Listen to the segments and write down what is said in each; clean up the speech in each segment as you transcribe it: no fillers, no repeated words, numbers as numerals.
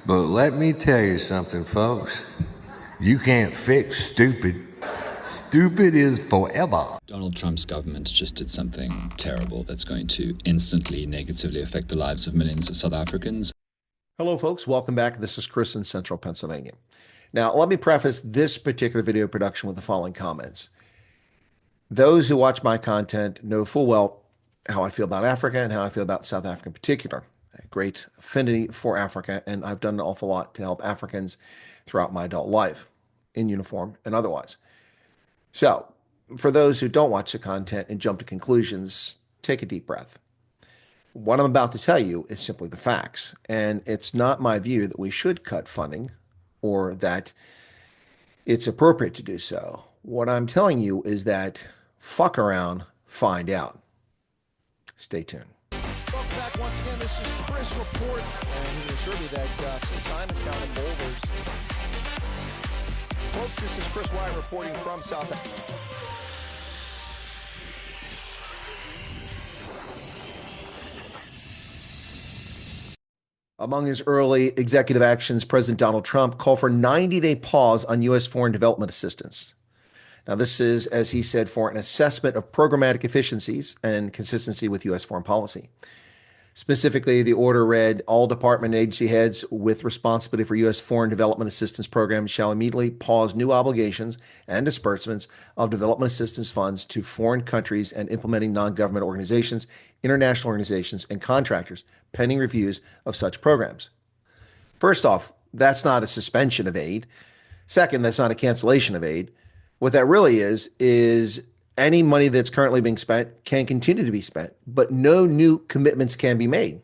But let me tell you something, folks. You can't fix stupid. Stupid is forever. Donald Trump's government just did something terrible that's going to instantly negatively affect the lives of millions of South Africans. Hello, folks. Welcome back. This is Chris in Central Pennsylvania. Now, let me preface this particular video production with the following comments. Those who watch my content know full well how I feel about Africa and how I feel about South Africa in particular. A great affinity for Africa, and I've done an awful lot to help Africans throughout my adult life, in uniform and otherwise. So, for those who don't watch the content and jump to conclusions, take a deep breath. What I'm about to tell you is simply the facts, and it's not my view that we should cut funding or that it's appropriate to do so. What I'm telling you is that fuck around, find out. Stay tuned. Welcome back once again. This is Chris Report, and he assured me that since Simonstown and Boulders. Folks, this is Chris Wyatt reporting from South Africa. Among his early executive actions, President Donald Trump called for a 90-day pause on U.S. foreign development assistance. Now, this is, as he said, for an assessment of programmatic efficiencies and consistency with U.S. foreign policy. Specifically, the order read, all department and agency heads with responsibility for U.S. foreign development assistance programs shall immediately pause new obligations and disbursements of development assistance funds to foreign countries and implementing non-government organizations, international organizations, and contractors, pending reviews of such programs. First off, that's not a suspension of aid. Second, that's not a cancellation of aid. What that really is any money that's currently being spent can continue to be spent, but no new commitments can be made.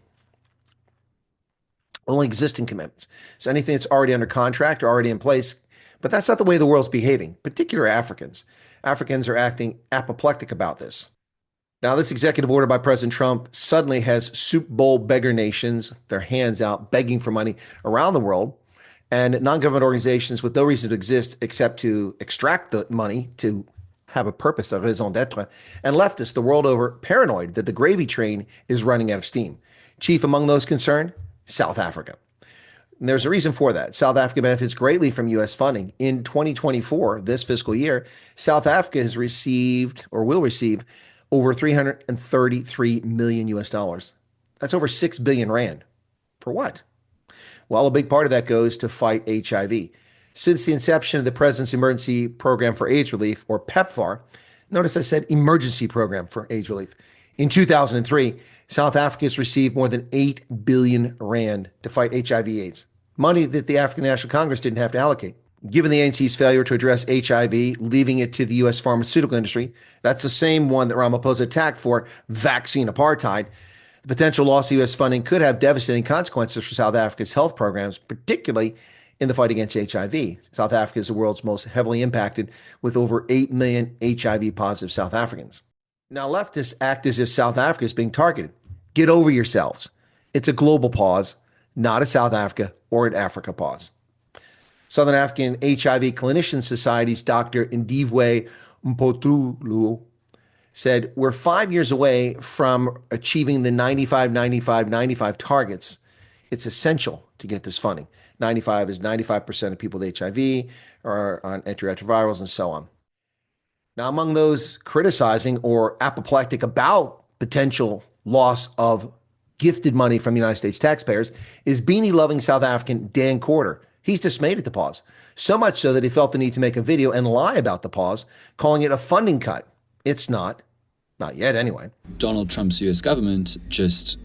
Only existing commitments. So anything that's already under contract or already in place, but that's not the way the world's behaving, particularly Africans. Africans are acting apoplectic about this. Now, this executive order by President Trump suddenly has Super Bowl beggar nations, their hands out, begging for money around the world, and non-government organizations with no reason to exist except to extract the money to have a purpose, a raison d'etre, and leftists the world over paranoid that the gravy train is running out of steam. Chief among those concerned, South Africa. And there's a reason for that. South Africa benefits greatly from U.S. funding. In 2024, this fiscal year, South Africa has received or will receive over 333 million US dollars. That's over 6 billion rand. For what? Well, a big part of that goes to fight HIV. Since the inception of the President's Emergency Program for AIDS Relief, or PEPFAR, notice I said Emergency Program for AIDS Relief, in 2003, South Africa has received more than 8 billion rand to fight HIV/AIDS, money that the African National Congress didn't have to allocate. Given the ANC's failure to address HIV, leaving it to the U.S. pharmaceutical industry, that's the same one that Ramaphosa attacked for vaccine apartheid. The potential loss of U.S. funding could have devastating consequences for South Africa's health programs, particularly in the fight against HIV. South Africa is the world's most heavily impacted, with over 8 million HIV-positive South Africans. Now, leftists act as if South Africa is being targeted. Get over yourselves. It's a global pause, not a South Africa or an Africa pause. Southern African HIV Clinician Society's Dr. Ndivwe Mpotulu said, we're 5 years away from achieving the 95-95-95 targets. It's essential to get this funding. 95 is 95% of people with HIV are on antiretrovirals and so on. Now, among those criticizing or apoplectic about potential loss of gifted money from United States taxpayers is beanie-loving South African Dan Corder. He's dismayed at the pause, so much so that he felt the need to make a video and lie about the pause, calling it a funding cut. It's not yet anyway. Donald Trump's U.S. government just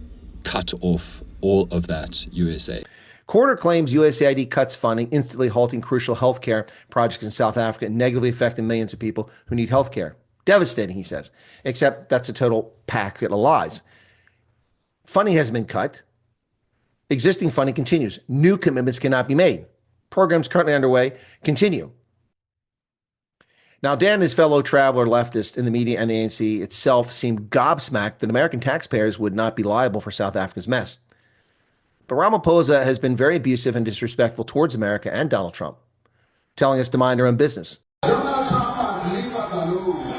cut off all of that USA. Corder claims USAID cuts funding, instantly halting crucial healthcare projects in South Africa and negatively affecting millions of people who need healthcare. Devastating, he says, except that's a total packet of lies. Funding hasn't been cut. Existing funding continues. New commitments cannot be made. Programs currently underway continue. Now, Dan and his fellow traveler leftist in the media and the ANC itself seemed gobsmacked that American taxpayers would not be liable for South Africa's mess. But Ramaphosa has been very abusive and disrespectful towards America and Donald Trump, telling us to mind our own business. Donald Trump must leave us alone.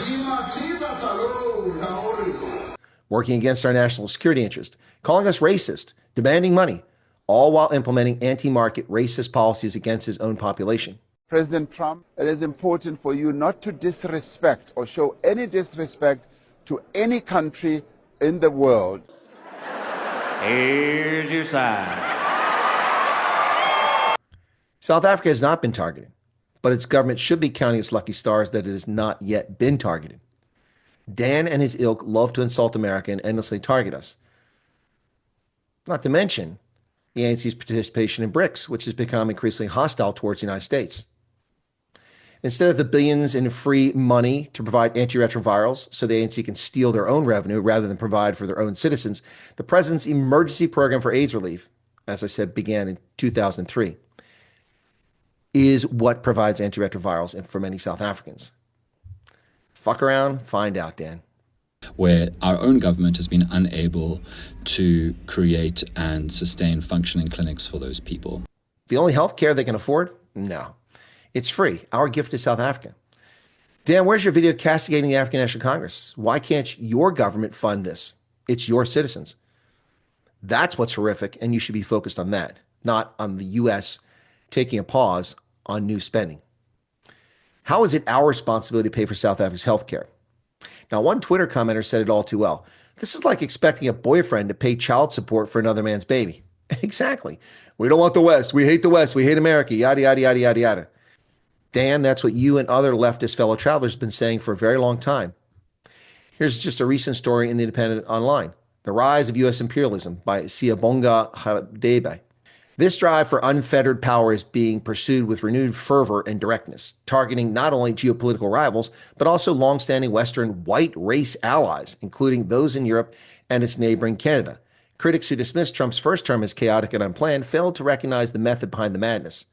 He must leave us alone. working against our national security interest, calling us racist, demanding money, all while implementing anti-market racist policies against his own population. President Trump, it is important for you not to disrespect or show any disrespect to any country in the world. Here's your sign. South Africa has not been targeted, but its government should be counting its lucky stars that it has not yet been targeted. Dan and his ilk love to insult America and endlessly target us. Not to mention the ANC's participation in BRICS, which has become increasingly hostile towards the United States. Instead of the billions in free money to provide antiretrovirals so the ANC can steal their own revenue rather than provide for their own citizens, the president's emergency program for AIDS relief, as I said, began in 2003, is what provides antiretrovirals for many South Africans. Fuck around, find out, Dan. Where our own government has been unable to create and sustain functioning clinics for those people. The only health care they can afford? No. It's free. Our gift to South Africa. Dan, where's your video castigating the African National Congress? Why can't your government fund this? It's your citizens. That's what's horrific, and you should be focused on that, not on the U.S. taking a pause on new spending. How is it our responsibility to pay for South Africa's health care? Now, one Twitter commenter said it all too well. This is like expecting a boyfriend to pay child support for another man's baby. Exactly. We don't want the West. We hate the West. We hate America. Yada, yada, yada, yada, yada. Dan, that's what you and other leftist fellow travelers have been saying for a very long time. Here's just a recent story in the Independent Online. The Rise of U.S. Imperialism by Siyabonga Hadebe. This drive for unfettered power is being pursued with renewed fervor and directness, targeting not only geopolitical rivals, but also longstanding Western white race allies, including those in Europe and its neighboring Canada. Critics who dismissed Trump's first term as chaotic and unplanned failed to recognize the method behind the madness.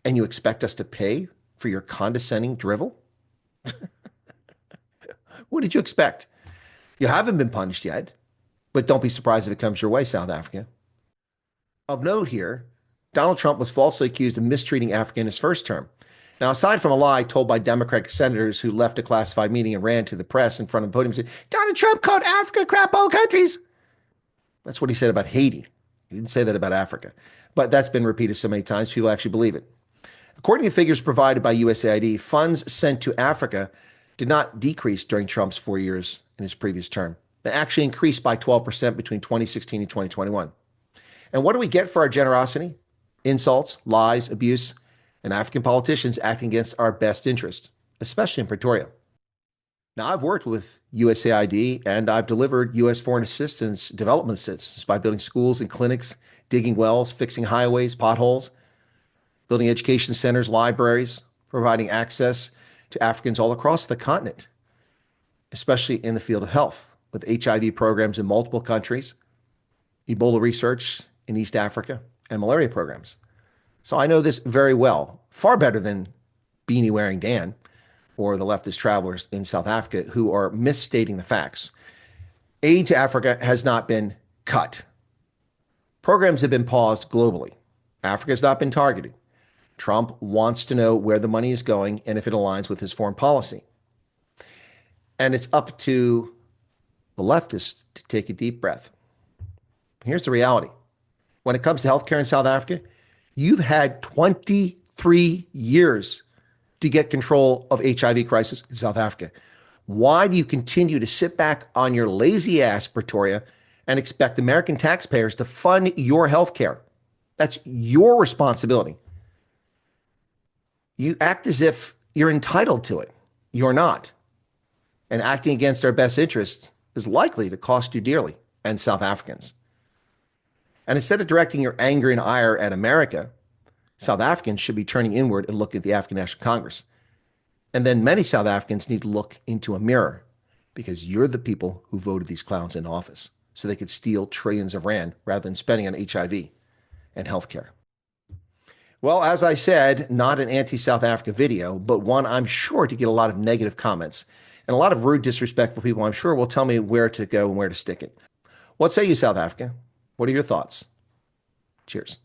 And you expect us to pay for your condescending drivel? What did you expect? You haven't been punished yet, but don't be surprised if it comes your way, South Africa. Of note here, Donald Trump was falsely accused of mistreating Africa in his first term. Now, aside from a lie told by Democratic senators who left a classified meeting and ran to the press in front of the podium and said, Donald Trump called Africa crap hole countries. That's what he said about Haiti. He didn't say that about Africa. But that's been repeated so many times, people actually believe it. According to figures provided by USAID, funds sent to Africa did not decrease during Trump's 4 years in his previous term. They actually increased by 12% between 2016 and 2021. And what do we get for our generosity? Insults, lies, abuse, and African politicians acting against our best interest, especially in Pretoria. Now, I've worked with USAID and I've delivered U.S. foreign assistance, development assistance by building schools and clinics, digging wells, fixing highways, potholes, building education centers, libraries, providing access to Africans all across the continent, especially in the field of health, with HIV programs in multiple countries, Ebola research in East Africa, and malaria programs. So I know this very well, far better than beanie-wearing Dan or the leftist travelers in South Africa who are misstating the facts. Aid to Africa has not been cut. Programs have been paused globally. Africa has not been targeted. Trump wants to know where the money is going and if it aligns with his foreign policy. And it's up to the leftists to take a deep breath. Here's the reality. When it comes to healthcare in South Africa, you've had 23 years to get control of HIV crisis in South Africa. Why do you continue to sit back on your lazy ass, Pretoria, and expect American taxpayers to fund your healthcare? That's your responsibility. You act as if you're entitled to it. You're not. And acting against our best interest is likely to cost you dearly and South Africans. And instead of directing your anger and ire at America, South Africans should be turning inward and looking at the African National Congress. And then many South Africans need to look into a mirror because you're the people who voted these clowns into office so they could steal trillions of rand rather than spending on HIV and healthcare. Well, as I said, not an anti-South Africa video, but one I'm sure to get a lot of negative comments and a lot of rude, disrespectful people I'm sure will tell me where to go and where to stick it. What say you, South Africa? What are your thoughts? Cheers.